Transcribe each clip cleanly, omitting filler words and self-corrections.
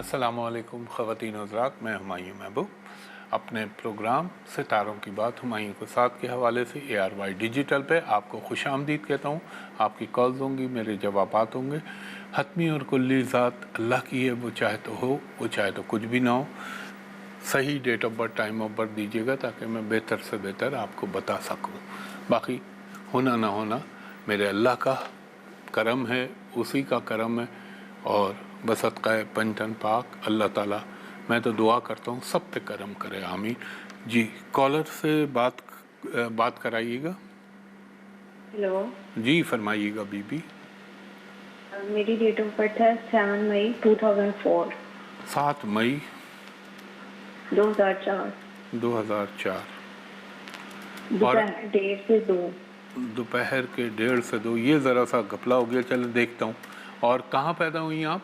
अस्सलामु अलैकुम ख़वातीन हज़रात, मैं हुमायूं महबूब अपने प्रोग्राम सितारों की बात हुमायूं के साथ के हवाले से ARY डिजिटल पे आपको खुशामदीद कहता हूँ। आपकी कॉल्स होंगी, मेरे जवाबात होंगे। हतमी और कुल्ली ज़ात अल्लाह की है, वो चाहे तो हो, वो चाहे तो कुछ भी ना हो। सही date of birth, time of birth दीजिएगा ताकि मैं बेहतर से बेहतर आपको बता सकूँ। बाकी होना ना होना मेरे अल्लाह का करम है, उसी का करम है। और बसदक़ा पंजतन पाक अल्लाह ताला, मैं तो दुआ करता हूँ सब पे करम करे, आमीन। जी, कॉलर से बात कराइएगा। हेलो जी फरमाइएगा बीबी। मेरी डेट ऑफ बर्थ है 7 मई 2004। 7 मई 2004 2004 और दोपहर 1:30 से 2। दोपहर के 1:30 से 2। ये ज़रा सा घपला हो गया, चलो देखता हूँ। और कहाँ पैदा हुई आप?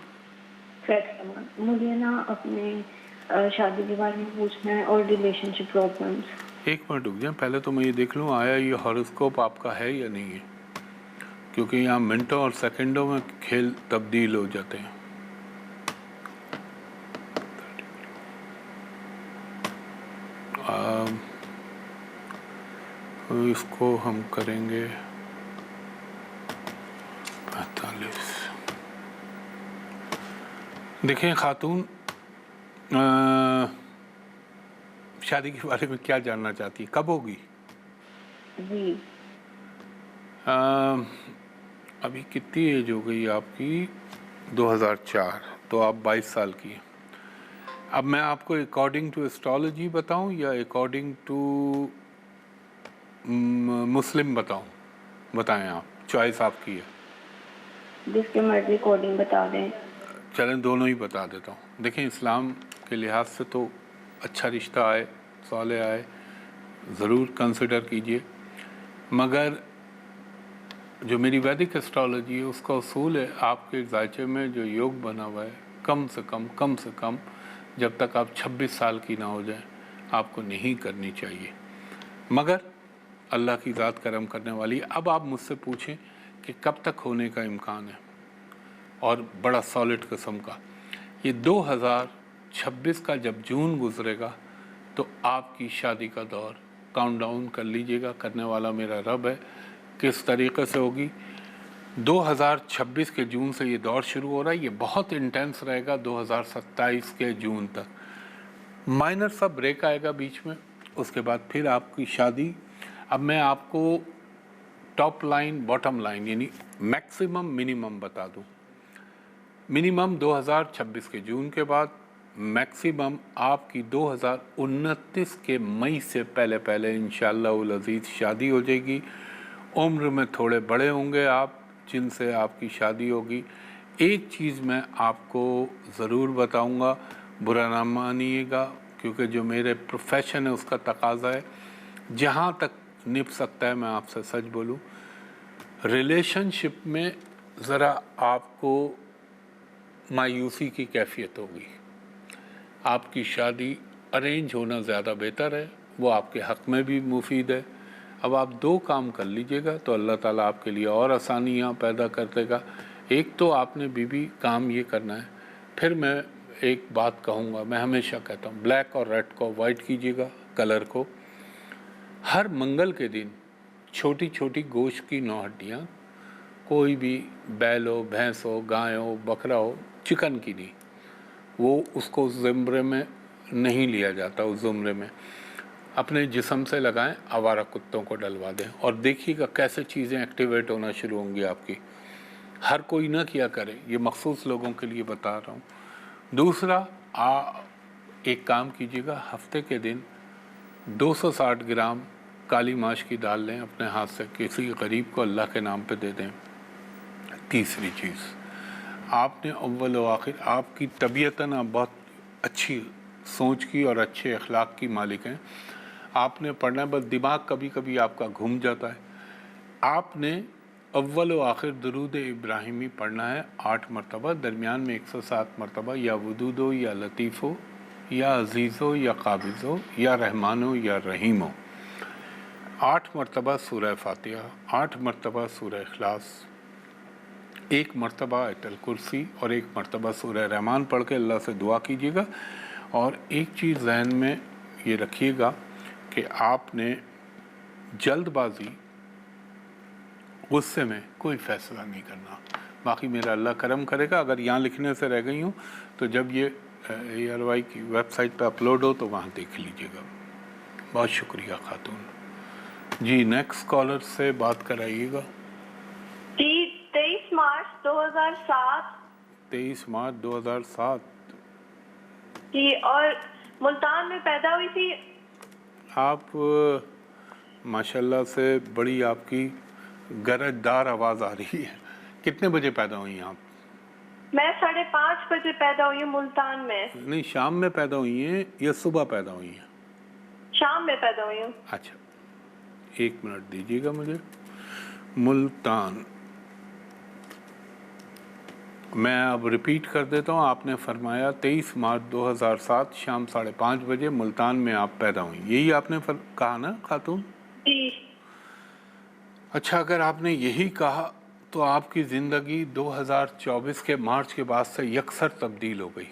मुझे ना अपने शादी के बारे में पूछना है और रिलेशनशिप प्रॉब्लम्स। एक मिनट रुक जाए, पहले तो मैं ये देख लूँ आया ये हॉरोस्कोप आपका है या नहीं है, क्योंकि यहाँ मिनटों और सेकंडों में खेल तब्दील हो जाते हैं। इसको हम करेंगे 45। देखें खातून, शादी के बारे में क्या जानना चाहती है, कब होगी? जी अभी कितनी एज हो गई आपकी? 2004, तो आप 22 साल की हैं। अब मैं आपको अकॉर्डिंग टू एस्ट्रोलॉजी बताऊं या अकॉर्डिंग टू मुस्लिम बताऊं? बताएं आप, चॉइस आपकी है। जिसके मर्जी अकॉर्डिंग बता दें। चलें दोनों ही बता देता हूँ। देखें इस्लाम के लिहाज से तो अच्छा रिश्ता आए, साले आए, ज़रूर कंसिडर कीजिए। मगर जो मेरी वैदिक एस्ट्रोलॉजी है उसका उसूल है, आपके जायचे में जो योग बना हुआ है कम से कम जब तक आप 26 साल की ना हो जाए आपको नहीं करनी चाहिए। मगर अल्लाह की ज़ात करम करने वाली। अब आप मुझसे पूछें कि कब तक होने का इम्कान है, और बड़ा सॉलिड किस्म का। ये 2026 का जब जून गुजरेगा तो आपकी शादी का दौर काउंटडाउन कर लीजिएगा, करने वाला मेरा रब है। किस तरीक़े से होगी? 2026 के जून से ये दौर शुरू हो रहा है, ये बहुत इंटेंस रहेगा 2027 के जून तक। माइनर सा ब्रेक आएगा बीच में, उसके बाद फिर आपकी शादी। अब मैं आपको टॉप लाइन बॉटम लाइन यानी मैक्सिमम मिनिमम बता दूं। मिनिमम 2026 के जून के बाद, मैक्सिमम आपकी 2029 के मई से पहले इंशाअल्लाह अज़ीज़ शादी हो जाएगी। उम्र में थोड़े बड़े होंगे आप, जिनसे आपकी शादी होगी। एक चीज़ मैं आपको ज़रूर बताऊंगा, बुरा ना मानिएगा, क्योंकि जो मेरे प्रोफेशन है उसका तकाजा है। जहाँ तक निभ सकता है मैं आपसे सच बोलूँ, रिलेशनशिप में ज़रा आपको मायूसी की कैफियत होगी। आपकी शादी अरेंज होना ज़्यादा बेहतर है, वो आपके हक़ में भी मुफीद है। अब आप दो काम कर लीजिएगा तो अल्लाह ताला आपके लिए और आसानियाँ पैदा कर देगा। एक तो आपने बीबी काम ये करना है। फिर मैं एक बात कहूँगा, मैं हमेशा कहता हूँ ब्लैक और रेड को अवॉइड कीजिएगा, कलर को। हर मंगल के दिन छोटी छोटी गोश्त की 9 हड्डियाँ, कोई भी बैल हो, भैंस हो, गाय हो, बकरा हो, चिकन की नहीं, वो उसको उस ज़ुमरे में नहीं लिया जाता। उस ज़ुमरे में अपने जिस्म से लगाएं, आवारा कुत्तों को डलवा दें, और देखिएगा कैसे चीज़ें एक्टिवेट होना शुरू होंगी आपकी। हर कोई ना किया करे, ये मखसूस लोगों के लिए बता रहा हूँ। दूसरा, एक काम कीजिएगा, हफ्ते के दिन 260 ग्राम काली माश की दाल लें, अपने हाथ से किसी गरीब को अल्लाह के नाम पे दे दें। तीसरी चीज़, आपने अव्वल व आखिर, आपकी तबीयतन आप बहुत अच्छी सोच की और अच्छे अखलाक की मालिक हैं। आपने पढ़ना है, बस दिमाग कभी कभी आपका घूम जाता है। आपने अव्वल व आखिर दरूद इब्राहिमी पढ़ना है 8 मरतबा, दरमियान में 107 मरतबा, या वदूद हो या लतीफ़ हो या अज़ीज़ हो या काबिज़ हो या रहमान हो या रहीम हो। 8 मरतबा सूरह फातिहा, 8 मरतबा सूरह इखलास, एक मर्तबा आयतल कुर्सी और एक मर्तबा सूरह रहमान पढ़ के अल्लाह से दुआ कीजिएगा। और एक चीज़ जहन में ये रखिएगा कि आपने जल्दबाजी, गुस्से में कोई फ़ैसला नहीं करना। बाकी मेरा अल्लाह करम करेगा। अगर यहाँ लिखने से रह गई हूँ तो जब ये ARY की वेबसाइट पे अपलोड हो तो वहाँ देख लीजिएगा। बहुत शुक्रिया खातून जी। नेक्स्ट कॉलर से बात कराइएगा जी। 23 मार्च 2007। 23 मार्च 2007। जी, और मुल्तान में पैदा हुई थी। आप माशाल्लाह से बड़ी आपकी गरजदार आवाज़ आ रही है। कितने बजे पैदा हुई हैं आप? मैं 5:30 बजे पैदा हुई हूँ मुल्तान में। नहीं, शाम में पैदा हुई हैं या सुबह पैदा हुई हैं? शाम में पैदा हुई हूँ। अच्छा, 1 मिनट दीजिएगा मुझे। मुल्तान, मैं अब रिपीट कर देता हूँ। आपने फरमाया 23 मार्च 2007 शाम 5:30 बजे मुल्तान में आप पैदा हुई, यही आपने कहा ना खातून? जी। अच्छा, अगर आपने यही कहा तो आपकी ज़िंदगी 2024 के मार्च के बाद से यकसर तब्दील हो गई।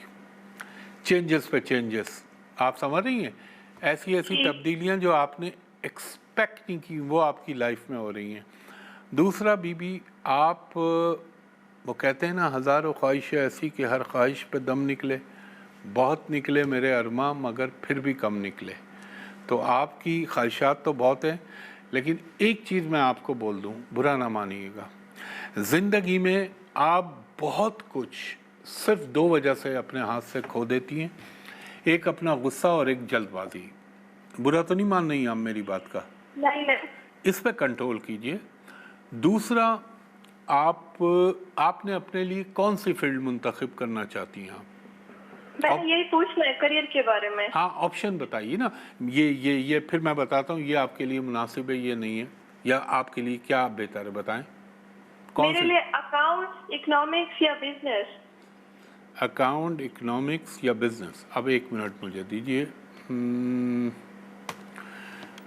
चेंजेस पे चेंजेस, आप समझ रही हैं? ऐसी ऐसी तब्दीलियाँ जो आपने एक्सपेक्ट नहीं की वो आपकी लाइफ में हो रही हैं। दूसरा बीबी, आप वो कहते हैं ना, हज़ारों ख्वाहिशें ऐसी कि हर ख्वाहिश पे दम निकले। बहुत निकले मेरे अरमा मगर फिर भी कम निकले। तो आपकी ख्वाहिशात तो बहुत हैं, लेकिन एक चीज़ मैं आपको बोल दूं, बुरा ना मानिएगा। ज़िंदगी में आप बहुत कुछ सिर्फ 2 वजह से अपने हाथ से खो देती हैं। एक अपना गुस्सा और एक जल्दबाजी। बुरा तो नहीं मान रही आप मेरी बात का? नहीं नहीं। इस पे कंट्रोल कीजिए। दूसरा, आपने अपने लिए कौन सी फील्ड मुंतखब करना चाहती हैं आप? मैं यही पूछना है करियर के बारे में। हाँ, ऑप्शन बताइए ना। ये फिर मैं बताता हूँ ये आपके लिए मुनासिब है, ये नहीं है, या आपके लिए क्या बेहतर है, बताएं। मेरे लिए अकाउंट, इकोनॉमिक्स या बिजनेस। अकाउंट, इकोनॉमिक्स या बिजनेस। अब 1 मिनट मुझे दीजिए।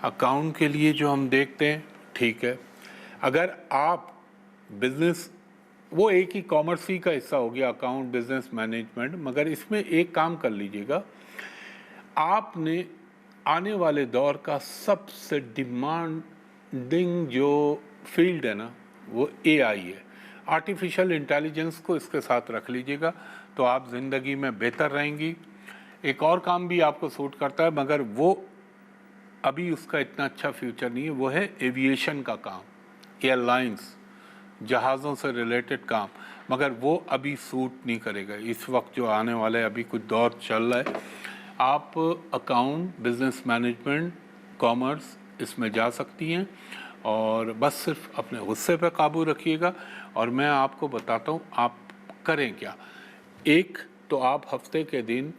अकाउंट के लिए जो हम देखते हैं, ठीक है। अगर आप बिजनेस, वो एक ही कॉमर्स ही का हिस्सा हो गया, अकाउंट, बिजनेस, मैनेजमेंट, मगर इसमें एक काम कर लीजिएगा। आपने आने वाले दौर का सबसे डिमांडिंग जो फील्ड है ना, वो AI है। आर्टिफिशियल इंटेलिजेंस को इसके साथ रख लीजिएगा तो आप ज़िंदगी में बेहतर रहेंगी। एक और काम भी आपको सूट करता है मगर वो अभी उसका इतना अच्छा फ्यूचर नहीं है, वो है एविएशन का काम, एयरलाइंस, जहाज़ों से रिलेटेड काम, मगर वो अभी सूट नहीं करेगा इस वक्त जो आने वाला है। अभी कुछ दौर चल रहा है। आप अकाउंट, बिजनेस मैनेजमेंट, कॉमर्स, इसमें जा सकती हैं और बस सिर्फ अपने गुस्से पे काबू रखिएगा। और मैं आपको बताता हूँ आप करें क्या। एक तो आप हफ्ते के दिन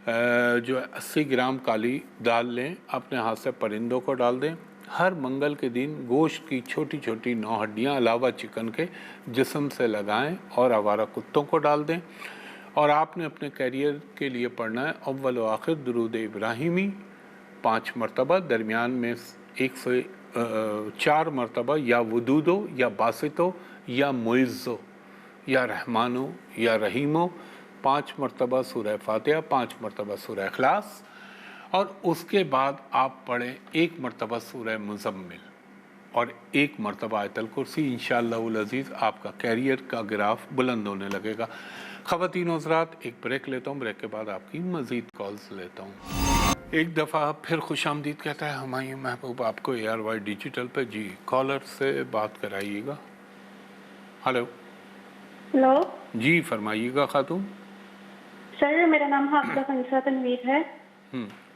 जो 80 ग्राम काली दाल लें, अपने हाथ से परिंदों को डाल दें। हर मंगल के दिन गोश्त की छोटी छोटी 9 हड्डियाँ अलावा चिकन के जिस्म से लगाएं और आवारा कुत्तों को डाल दें। और आपने अपने कैरियर के लिए पढ़ना है अव्वल व आखिर दुरूद इब्राहिमी 5 मरतबा, दरमियान में 104 मरतबा या वदूदो या बासितो या मुइज़्ज़ो या रहमानो या रहीमो, 5 मरतबा सूरह फातिहा, 5 मरतबा सूरह इखलास, और उसके बाद आप पढ़ें 1 मरतबा सूरह मुज़म्मिल और 1 मरतबा आयतल कुर्सी। इंशाअल्लाहुल अज़ीज़ आपका कैरियर का ग्राफ बुलंद होने लगेगा। ख़वातीन और हज़रात, एक ब्रेक लेता हूँ, ब्रेक के बाद आपकी मज़ीद कॉल्स लेता हूँ। एक दफ़ा फिर खुशामदीद कहता है हुमायूं महबूब आपको ARY डिजिटल पे। जी, कॉलर से बात कराइएगा। हेलो। हेलो जी फरमाइएगा खातून। सर, मेरा नाम हाफिज़ा खंसा तनवीर है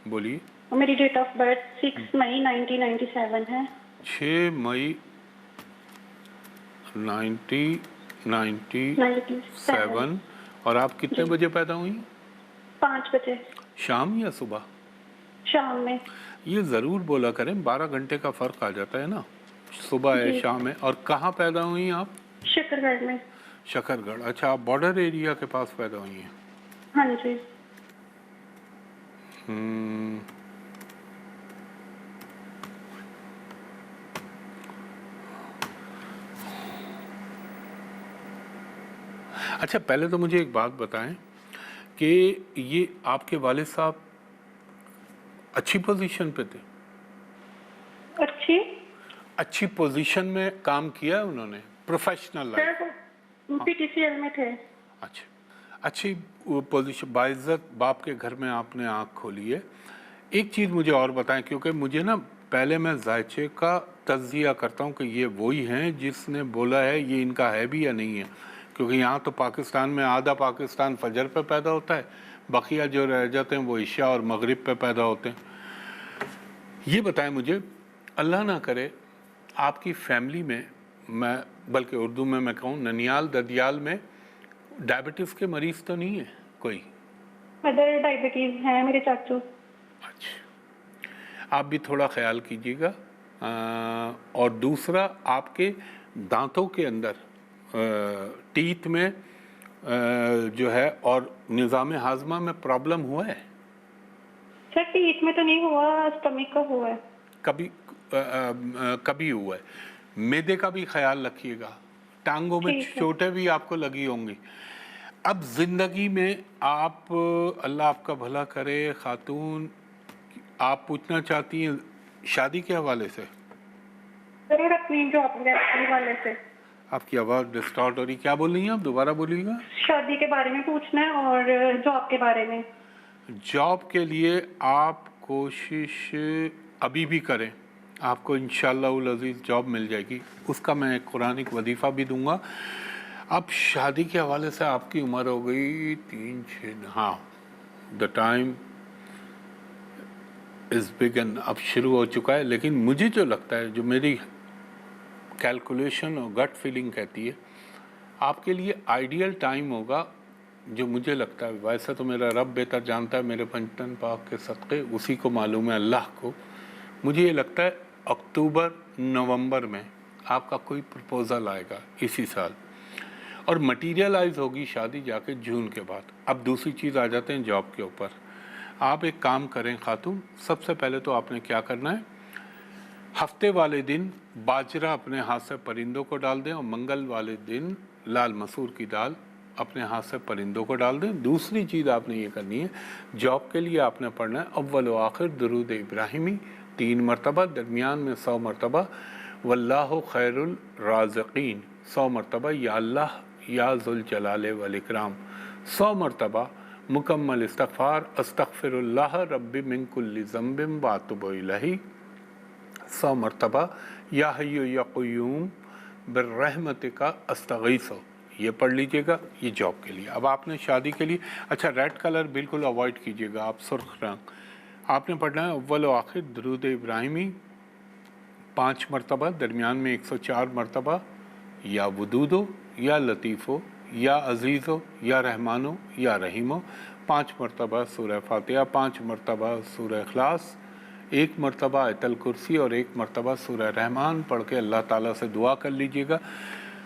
बोलिए। और मेरी डेट ऑफ बर्थ 6 मई 1997 है। 6 मई 1997। और आप कितने बजे पैदा हुई? 5 बजे। शाम या सुबह? शाम में। ये ज़रूर बोला करें, 12 घंटे का फ़र्क आ जाता है ना, सुबह है शाम है। और कहाँ पैदा हुई आप? शकरगढ़ में। शकरगढ़। अच्छा, आप बॉर्डर एरिया के पास पैदा हुई हैं? हाँ जी। अच्छा, पहले तो मुझे एक बात बताएं कि ये आपके वालिद साहब अच्छी पोजीशन पे थे, अच्छी पोजीशन में काम किया है उन्होंने प्रोफेशनल लाइफ? सर पीटीसीएल में थे। अच्छा, अच्छी पोजीशन, बाइज्जत बाप के घर में आपने आँख खोली है। एक चीज़ मुझे और बताएं, क्योंकि मुझे ना पहले मैं जायचे का तज्जिया करता हूँ कि ये वही हैं जिसने बोला है, ये इनका है भी या नहीं है, क्योंकि यहाँ तो पाकिस्तान में आधा पाकिस्तान फजर पे पैदा होता है, बकिया जो रह जाते हैं वो इशा और मगरिब पे पैदा होते हैं। ये बताएं मुझे, अल्लाह ना करे आपकी फैमिली में, मैं बल्कि उर्दू में मैं कहूँ ननियाल ददियाल में डायबिटीज़ के मरीज़ तो नहीं है कोई? मदर डायबिटीज है मेरे चाचू। अच्छा, आप भी थोड़ा ख्याल कीजिएगा। और दूसरा, आपके दांतों के अंदर टीथ में जो है और निज़ाम हाजमा में प्रॉब्लम हुआ है? सर टीथ में तो नहीं हुआ, स्टमक का हुआ है। कभी हुआ है? मैदे का भी ख्याल रखिएगा, टांगों में चोटें भी आपको लगी होंगी। अब ज़िंदगी में आप, अल्लाह आपका भला करे खातून, आप पूछना चाहती हैं शादी के हवाले से? जरूर अपनी जॉब के वाले से। आपकी आवाज़ डिस्टॉर्ट हो रही, क्या बोल रही हैं आप? दोबारा बोलिएगा। शादी के बारे में पूछना है और जॉब के बारे में। जॉब के लिए आप कोशिश अभी भी करें, आपको इंशाअल्लाह अज़ीज़ जॉब मिल जाएगी। उसका मैं एक कुरानिक वजीफ़ा भी दूंगा। अब शादी के हवाले से आपकी उम्र हो गई 3-6, हाँ, द टाइम इज़ बिगन, अब शुरू हो चुका है। लेकिन मुझे जो लगता है, जो मेरी कैलकुलेशन और गट फीलिंग कहती है, आपके लिए आइडियल टाइम होगा, जो मुझे लगता है, वैसे तो मेरा रब बेहतर जानता है, मेरे पंचतन पाक के सदक़े उसी को मालूम है, अल्लाह को, मुझे ये लगता है अक्टूबर नवंबर में आपका कोई प्रपोज़ल आएगा इसी साल, और मटीरियलाइज होगी शादी जाके जून के बाद। अब दूसरी चीज़ आ जाते हैं जॉब के ऊपर। आप एक काम करें खातून, सबसे पहले तो आपने क्या करना है, हफ्ते वाले दिन बाजरा अपने हाथ से परिंदों को डाल दें, और मंगल वाले दिन लाल मसूर की दाल अपने हाथ से परिंदों को डाल दें। दूसरी चीज़ आपने ये करनी है, जॉब के लिए आपने पढ़ना है अव्वल व आखिर दुरूद इब्राहिमी 3 मरतबा, दरमियान में 100 मरतबा वल्लाहु खैरुल राज़िकीन 100 मरतबा, या अल्लाह या ज़ुल जलाल वल इकराम 100 मरतबा, मुकम्मल इस्तग़फ़ार अस्तग़फ़िरुल्लाह रब्बी मिन कुल्लि ज़ंबिन व अतूबु इलैहि 100 मरतबा, या हय्यु या क़य्यूम बिर्रहमतिका अस्तगीसु, ये पढ़ लीजिएगा। ये जॉब के लिए। अब आपने शादी के लिए, अच्छा, रेड कलर बिल्कुल अवॉइड कीजिएगा, आप सुर्ख रंग। आपने पढ़ना है अव्वल व आखिर दुरूद इब्राहिमी 5 मरतबा, दरमियान में 104 मरतबा, या वदूदो या लतीफ़ो या अज़ीज़ो या रहमानो या रहीमो 5 मरतबा सूरह फातिहा, 5 मरतबा सूरह इखलास, 1 मरतबा आयतल कुर्सी और 1 मरतबा सूरह रहमान पढ़ के अल्लाह ताला से दुआ कर लीजिएगा।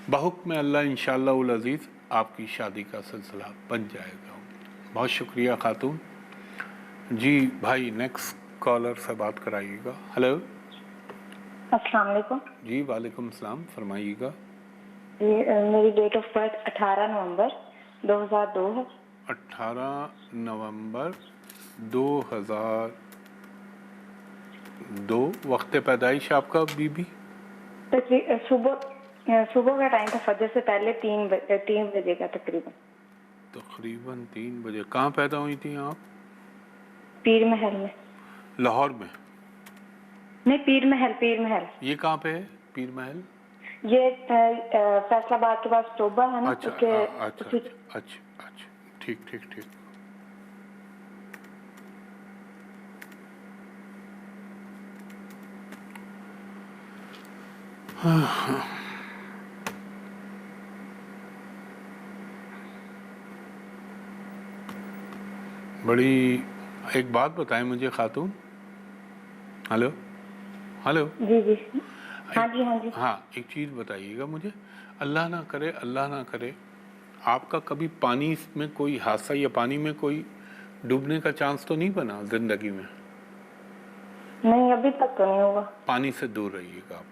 बहुक्म अल्लाह इंशाअल्लाह अज़ीज़ आपकी शादी का सिलसिला बन जाएगा। बहुत शुक्रिया खातून जी। भाई नेक्स्ट कॉलर से बात कराइएगा। हेलो, अस्सलाम वालेकुम। जी वालेकुम सलाम, फरमाइएगा। मेरी डेट ऑफ बर्थ 18 नवंबर 2002 है। 18 नवंबर 2002 वक्त पैदाइश आपका बीबी? सुबह का टाइम था, फजर से पहले 3 बजे का तकरीबन 3 बजे। कहाँ पैदा हुई थी आप? पीर महल में। लाहौर में? नहीं, पीर महल। ये कहाँ पे है पीर महल? ये फैसलाबाद के पास टोबा है ना। अच्छा, अच्छा, ठीक। बड़ी, एक बात बताएं मुझे खातून। हेलो। जी। हाँ जी। हाँ, एक चीज़ बताइएगा मुझे, अल्लाह ना करे आपका कभी पानी में कोई हादसा या पानी में कोई डूबने का चांस तो नहीं बना ज़िंदगी में? नहीं, अभी तक तो नहीं हुआ। पानी से दूर रहिएगा आप,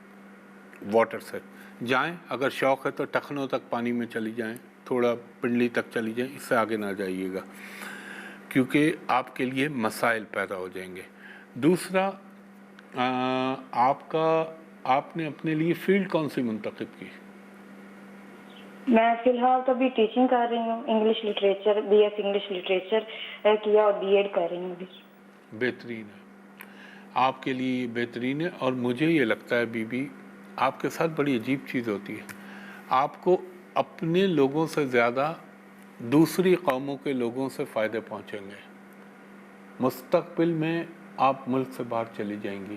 वाटर से, جائیں، اگر شوق ہے تو ٹخنوں تک پانی میں چلی جائیں، تھوڑا پنڈلی تک چلی جائیں، اس سے آگے نہ جائیے گا کیونکہ آپ کے لیے مسائل پیدا ہو جائیں گے۔ دوسرا، آپ نے اپنے لیے فیلڈ کون سی منتخب کی؟ میں فی الحال تو ابھی ٹیچنگ کر رہی ہوں، English literature, B S English literature کیا اور بی ایڈ کر رہی ہوں ابھی۔ بہترین ہے، آپ کے لیے بہترین ہے۔ اور مجھے یہ لگتا ہے بی بی، آپ کے ساتھ بڑی عجیب چیز ہوتی ہے، آپ کو اپنے لوگوں سے زیادہ دوسری قوموں کے لوگوں سے فائدے پہنچیں گے۔ مستقبل میں آپ ملک سے باہر چلی جائیں گی۔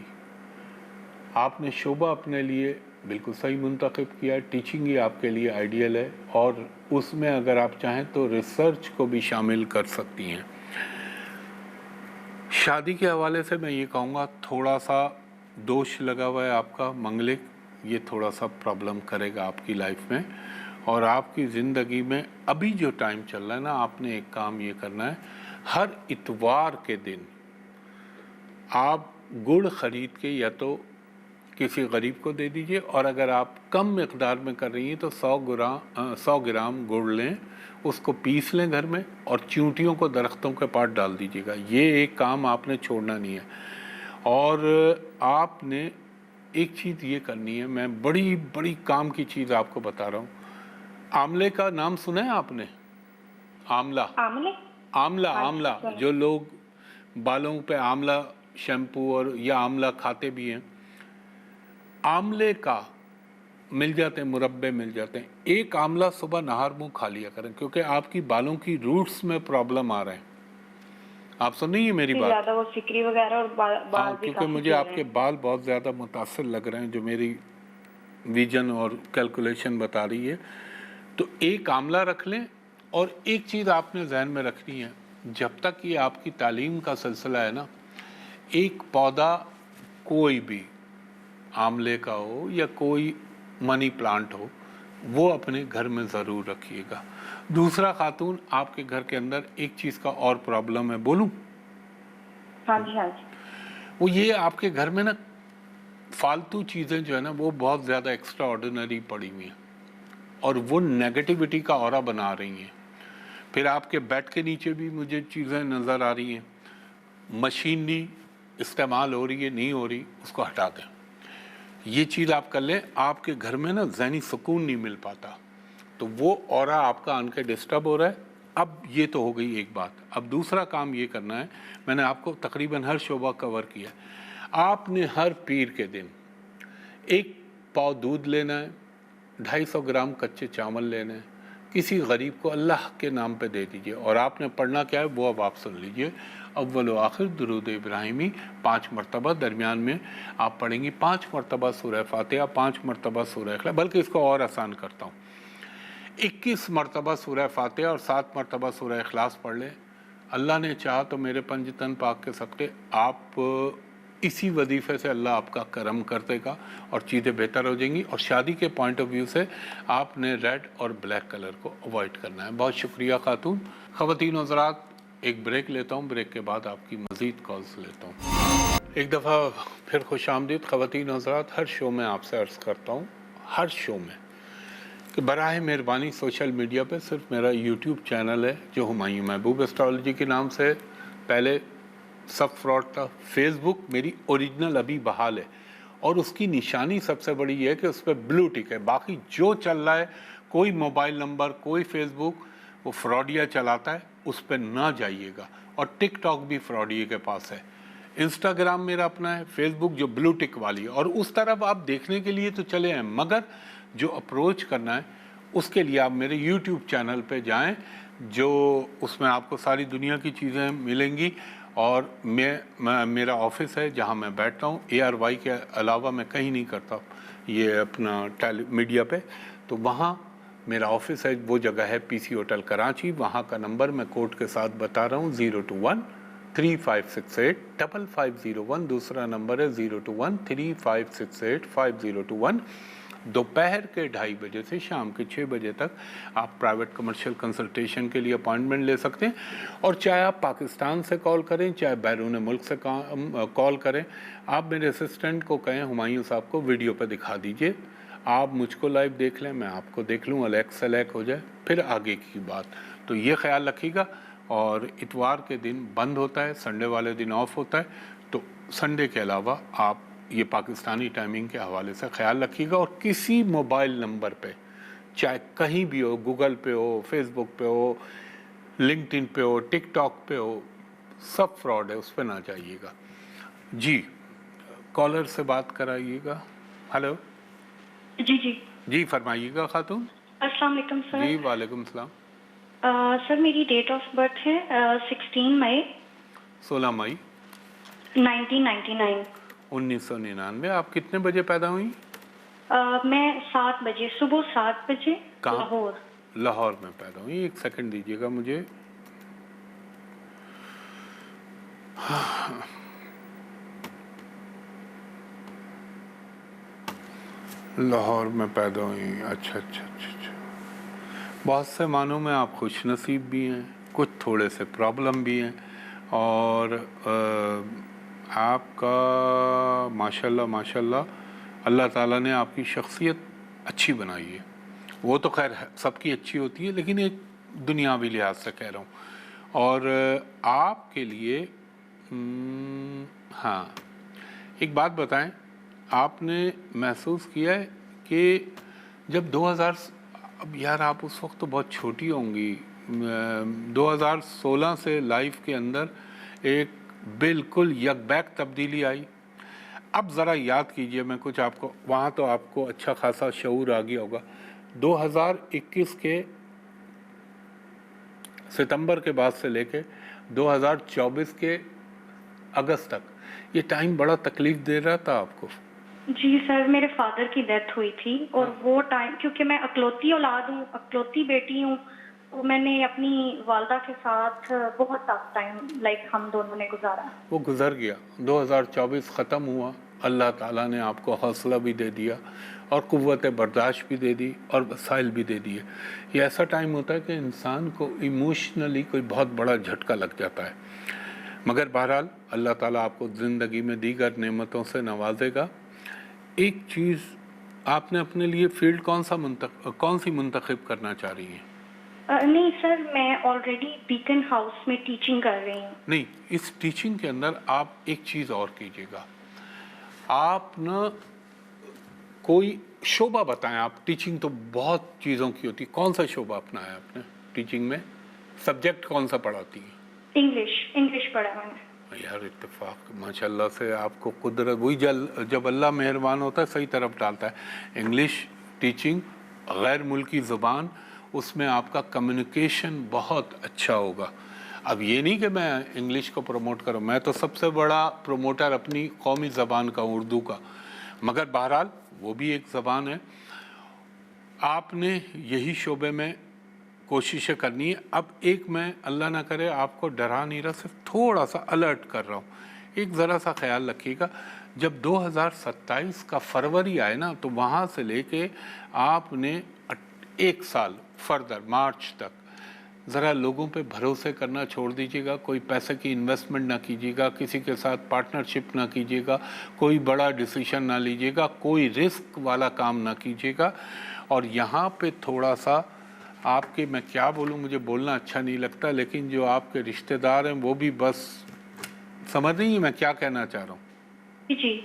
آپ نے شعبہ اپنے لیے بالکل صحیح منتخب کیا ہے، ٹیچنگ ہی آپ کے لیے آئیڈیل ہے، اور اس میں اگر آپ چاہیں تو ریسرچ کو بھی شامل کر سکتی ہیں۔ شادی کے حوالے سے میں یہ کہوں گا تھوڑا سا دوش لگا ہوا ہے آپ کا منگلک، یہ تھوڑا سا پرابلم کرے گا آپ کی لائف میں، اور آپ کی زندگی میں ابھی جو ٹائم چل رہا ہے نا، آپ نے ایک کام یہ کرنا ہے، ہر اتوار کے دن آپ گڑ خرید کے یا تو کسی غریب کو دے دیجئے، اور اگر آپ کم مقدار میں کر رہی ہیں تو 100 گرام گڑ لیں، اس کو پیس لیں گھر میں، اور چیونٹیوں کو درختوں کے پاس ڈال دیجئے گا۔ یہ ایک کام آپ نے چھوڑنا نہیں ہے۔ اور آپ نے ایک چیز یہ کرنی ہے، میں بڑی بڑی کام کی چیز آپ کو بتا رہا ہوں۔ آملے کا نام سنا ہے آپ نے؟ آملہ، آملہ جو لوگ بالوں پہ آملہ شیمپو اور یا آملہ کھاتے بھی ہیں، آملے کا مل جاتے ہیں، مربے مل جاتے ہیں، ایک آملہ صبح نہار منہ کھا لیا کریں، کیونکہ آپ کی بالوں کی روٹس میں پرابلم آ رہے ہیں۔ آپ سن رہی ہیں میری بات؟ زیادہ وہ سکری وغیرہ اور بال بھی کیونکہ کافی مجھے آپ کے بال بہت زیادہ متاثر لگ رہے ہیں، جو میری ویژن اور کیلکولیشن بتا رہی ہے۔ تو ایک آملہ رکھ لیں، اور ایک چیز آپ نے ذہن میں رکھنی ہے، جب تک یہ آپ کی تعلیم کا سلسلہ ہے نا، ایک پودا کوئی بھی آملے کا ہو یا کوئی منی پلانٹ ہو، وہ اپنے گھر میں ضرور رکھیے گا۔ دوسرا خاتون، آپ کے گھر کے اندر ایک چیز کا اور پرابلم ہے، بولوں؟ ہاں جی وہ یہ آپ کے گھر میں نا فالتو چیزیں جو ہے نا وہ بہت زیادہ ایکسٹرا آرڈینری پڑی ہوئی ہیں، اور وہ نیگیٹیوٹی کا اورا بنا رہی ہیں۔ پھر آپ کے بیڈ کے نیچے بھی مجھے چیزیں نظر آ رہی ہیں، مشینری استعمال ہو رہی ہے، نہیں ہو رہی، اس کو ہٹا دیں۔ یہ چیز آپ کر لیں، آپ کے گھر میں نا ذہنی سکون نہیں مل پاتا، تو وہ اورا آپ کا آن کے ڈسٹرب ہو رہا ہے۔ اب یہ تو ہو گئی ایک بات۔ اب دوسرا کام یہ کرنا ہے، میں نے آپ کو تقریباً ہر شعبہ کور کیا ہے۔ آپ نے ہر پیر کے دن ایک پاؤ دودھ لینا ہے، 250 گرام کچے چاول لینے ہیں، کسی غریب کو اللہ کے نام پہ دے دیجئے، اور آپ نے پڑھنا کیا ہے وہ اب آپ سن لیجئے۔ اول و آخر درود ابراہیمی 5 مرتبہ، درمیان میں آپ پڑھیں گی 5 مرتبہ سورہ فاتحہ، 5 مرتبہ سورہ اخلاص، بلکہ اس کو اور آسان کرتا ہوں، 21 مرتبہ سورہ فاتحہ اور 7 مرتبہ سورہ اخلاص پڑھ لیں۔ اللہ نے چاہا تو میرے پنج تن پاک کے صدقے آپ اسی وظیفے سے اللہ آپ کا کرم کر دے گا، اور چیزیں بہتر ہو جائیں گی۔ اور شادی کے پوائنٹ آف ویو سے آپ نے ریڈ اور بلیک کلر کو اوائڈ کرنا ہے۔ بہت شکریہ خاتون۔ خواتین و حضرات، ایک بریک لیتا ہوں، بریک کے بعد آپ کی مزید کالز لیتا ہوں۔ ایک دفعہ پھر خوش آمدید خواتین و حضرات۔ ہر شو میں آپ سے عرض کرتا ہوں، ہر شو میں، کہ براہ مہربانی سوشل میڈیا پہ صرف میرا یوٹیوب چینل ہے جو ہمایوں محبوب اسٹرالوجی کے نام سے، پہلے سب فراڈ تھا۔ فیس بک میری اوریجنل ابھی بحال ہے، اور اس کی نشانی سب سے بڑی یہ ہے کہ اس پہ بلو ٹک ہے، باقی جو چل رہا ہے، کوئی موبائل نمبر، کوئی فیس بک وہ فراڈیا چلاتا ہے، اس پہ نہ جائیے گا۔ اور ٹک ٹاک بھی فراڈیے کے پاس ہے۔ انسٹاگرام میرا اپنا ہے، فیس بک جو بلو ٹک والی ہے، اور اس طرف آپ دیکھنے کے لیے تو چلے ہیں، مگر جو اپروچ کرنا ہے اس کے لیے آپ میرے یوٹیوب چینل پہ جائیں، جو اس میں آپ کو ساری دنیا کی چیزیں ملیں گی۔ اور میرا آفس ہے جہاں میں بیٹھتا ہوں، ARY کے علاوہ میں کہیں نہیں کرتا یہ اپنا میڈیا پہ، تو وہاں میرا آفس ہے، وہ جگہ ہے PC ہوٹل کراچی۔ وہاں کا نمبر میں کوڈ کے ساتھ بتا رہا ہوں، 021-3568-5501، دوسرا نمبر ہے 021-3568-5021۔ دوپہر کے 2:30 بجے سے شام کے 6 بجے تک آپ پرائیویٹ کمرشل کنسلٹیشن کے لیے اپائنٹمنٹ لے سکتے ہیں، اور چاہے آپ پاکستان سے کال کریں، چاہے بیرون ملک سے کال کریں، آپ میرے اسسٹنٹ کو کہیں ہمایوں صاحب کو ویڈیو پہ دکھا دیجئے آپ مجھ کو لائیو دیکھ لیں، میں آپ کو دیکھ لوں، الیک سلیک ہو جائے، پھر آگے کی بات. تو یہ خیال رکھیے گا. اور اتوار کے دن بند ہوتا ہے، سنڈے والے دن آف ہوتا ہے، تو سنڈے کے علاوہ آپ یہ پاکستانی ٹائمنگ کے حوالے سے خیال رکھیے گا. اور کسی موبائل نمبر پہ چاہے کہیں بھی ہو، گوگل پہ ہو، فیس بک پہ ہو، لنکڈ ان پہ ہو، ٹک ٹاک پہ ہو، سب فراڈ ہے، اس پہ نہ جائیے گا. جی کالر سے بات کرائیے گا. ہلو جی جی جی فرمائیے گا خاتون. السلام علیکم سر. جی وعلیکم السلام. سر میری ڈیٹ آف برتھ ہے 16 مئی 16 مئی 1999. 1999. آپ کتنے بجے پیدا ہوئی؟ میں 7 بجے، صبح 7 بجے کہاں؟ لاہور. لاہور میں پیدا ہوئی. ایک سیکنڈ دیجیے گا مجھے. لاہور میں پیدا ہوئی. اچھا اچھا اچھا اچھا. بہت سے معنوں میں آپ خوش نصیب بھی ہیں، کچھ تھوڑے سے پرابلم بھی ہیں. اور آپ کا ماشاءاللہ اللہ تعالیٰ نے آپ کی شخصیت اچھی بنائی ہے. وہ تو خیر سب کی اچھی ہوتی ہے، لیکن ایک دنیاوی لحاظ سے کہہ رہا ہوں. اور آپ کے لیے ہاں ایک بات بتائیں، آپ نے محسوس کیا ہے کہ جب 2000 اب یار آپ اس وقت تو بہت چھوٹی ہوں گی، 2016 سے لائف کے اندر ایک بالکل یکبیک تبدیلی آئی. اب ذرا یاد کیجئے، میں کچھ آپ کو وہاں تو آپ کو اچھا خاصا شعور آ گیا ہوگا. 2021 کے ستمبر کے بعد سے لے کے 2024 کے اگست تک یہ ٹائم بڑا تکلیف دے رہا تھا آپ کو. جی سر، میرے فادر کی ڈیتھ ہوئی تھی، اور وہ ٹائم کیونکہ میں اکلوتی اولاد ہوں، اکلوتی بیٹی ہوں، تو میں نے اپنی والدہ کے ساتھ بہت ٹف ٹائم ہم دونوں نے گزارا. وہ گزر گیا، 2024 ختم ہوا. اللہ تعالیٰ نے آپ کو حوصلہ بھی دے دیا اور قوت برداشت بھی دے دی اور وسائل بھی دے دیے. یہ ایسا ٹائم ہوتا ہے کہ انسان کو ایموشنلی کوئی بہت بڑا جھٹکا لگ جاتا ہے، مگر بہرحال اللہ تعالیٰ آپ کو زندگی میں دیگر نعمتوں سے نوازے گا. ایک چیز آپ نے اپنے لیے فیلڈ کون سی منتخب کرنا چاہ رہی ہیں؟ نہیں سر، میں آلریڈی بیکن ہاؤس میں ٹیچنگ کر رہی ہوں. نہیں، اس ٹیچنگ کے اندر آپ ایک چیز اور کیجیے گا. آپ نا کوئی شعبہ بتائیں. آپ ٹیچنگ تو بہت چیزوں کی ہوتی ہے، کون سا شعبہ اپنایا آپ نے ٹیچنگ میں؟ سبجیکٹ کون سا پڑھاتی ہیں؟ انگلش پڑھا میں نے. یار اتفاق ماشاء اللہ سے آپ کو قدرت، وہی جب اللہ مہربان ہوتا ہے صحیح طرف ڈالتا ہے. انگلش ٹیچنگ، غیر ملکی زبان، اس میں آپ کا کمیونیکیشن بہت اچھا ہوگا. اب یہ نہیں کہ میں انگلش کو پروموٹ کروں، میں تو سب سے بڑا پروموٹر اپنی قومی زبان کا، اردو کا، مگر بہرحال وہ بھی ایک زبان ہے. آپ نے یہی شعبے میں کوششیں کرنی ہے. اب ایک میں اللہ نہ کرے آپ کو ڈرا نہیں رہا، صرف تھوڑا سا الرٹ کر رہا ہوں. ایک ذرا سا خیال رکھیے گا، جب 2027 کا فروری آئے نا، تو وہاں سے لے کے آپ نے ایک سال فردر مارچ تک ذرا لوگوں پہ بھروسے کرنا چھوڑ دیجیے گا. کوئی پیسے کی انویسٹمنٹ نہ کیجیے گا، کسی کے ساتھ پارٹنرشپ نہ کیجیے گا، کوئی بڑا ڈیسیشن نہ لیجیے گا، کوئی رسک والا کام نہ کیجیے گا. اور یہاں پہ تھوڑا سا آپ کے، میں کیا بولوں، مجھے بولنا اچھا نہیں لگتا، لیکن جو آپ کے رشتہ دار ہیں وہ بھی بس سمجھ رہی ہیں میں کیا کہنا چاہ رہا ہوں. جی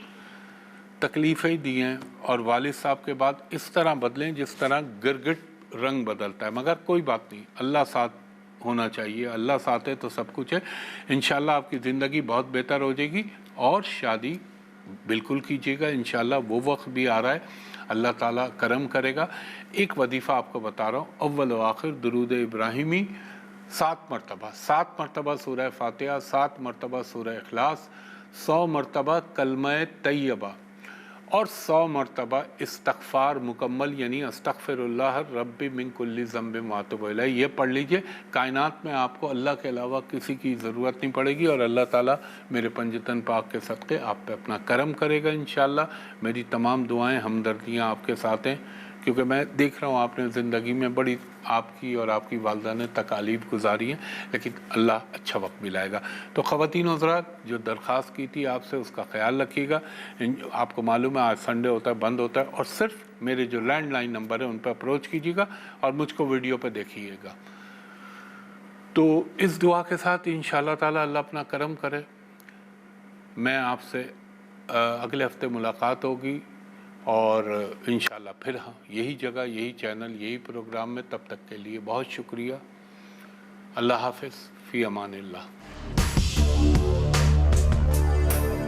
تکلیفیں دی ہیں، اور والد صاحب کے بعد اس طرح بدلیں جس طرح گرگٹ رنگ بدلتا ہے. مگر کوئی بات نہیں، اللہ ساتھ ہونا چاہیے. اللہ ساتھ ہے تو سب کچھ ہے. انشاءاللہ آپ کی زندگی بہت بہتر ہو جائے گی. اور شادی بالکل کیجیے گا انشاءاللہ، وہ وقت بھی آ رہا ہے، اللہ تعالیٰ کرم کرے گا. ایک وظیفہ آپ کو بتا رہا ہوں، اول و آخر درود ابراہیمی 7 مرتبہ، 7 مرتبہ سورہ فاتحہ، 7 مرتبہ سورہ اخلاص، 100 مرتبہ کلمہ طیبہ، اور 100 مرتبہ استغفار مکمل، یعنی استغفر اللہ ربی من کل ذنب واتوب الیہ. یہ پڑھ لیجئے. کائنات میں آپ کو اللہ کے علاوہ کسی کی ضرورت نہیں پڑے گی، اور اللہ تعالیٰ میرے پنجتن پاک کے صدقے آپ پہ اپنا کرم کرے گا انشاءاللہ. میری تمام دعائیں، ہمدردیاں آپ کے ساتھ ہیں، کیونکہ میں دیکھ رہا ہوں آپ نے زندگی میں بڑی آپ کی اور آپ کی والدہ نے تکالیف گزاری ہیں، لیکن اللہ اچھا وقت ملائے گا۔ تو خواتین حضرات، جو درخواست کی تھی آپ سے، اس کا خیال رکھیے گا۔ آپ کو معلوم ہے آج سنڈے ہوتا ہے، بند ہوتا ہے، اور صرف میرے جو لینڈ لائن نمبر ہے ان پہ اپروچ کیجیے گا اور مجھ کو ویڈیو پہ دیکھیے گا۔ تو اس دعا کے ساتھ انشاءاللہ تعالی اللہ اپنا کرم کرے، میں آپ سے اگلے ہفتے ملاقات ہوگی، اور انشاءاللہ پھر ہاں یہی جگہ، یہی چینل، یہی پروگرام میں۔ تب تک کے لیے بہت شکریہ۔ اللہ حافظ، فی امان اللہ۔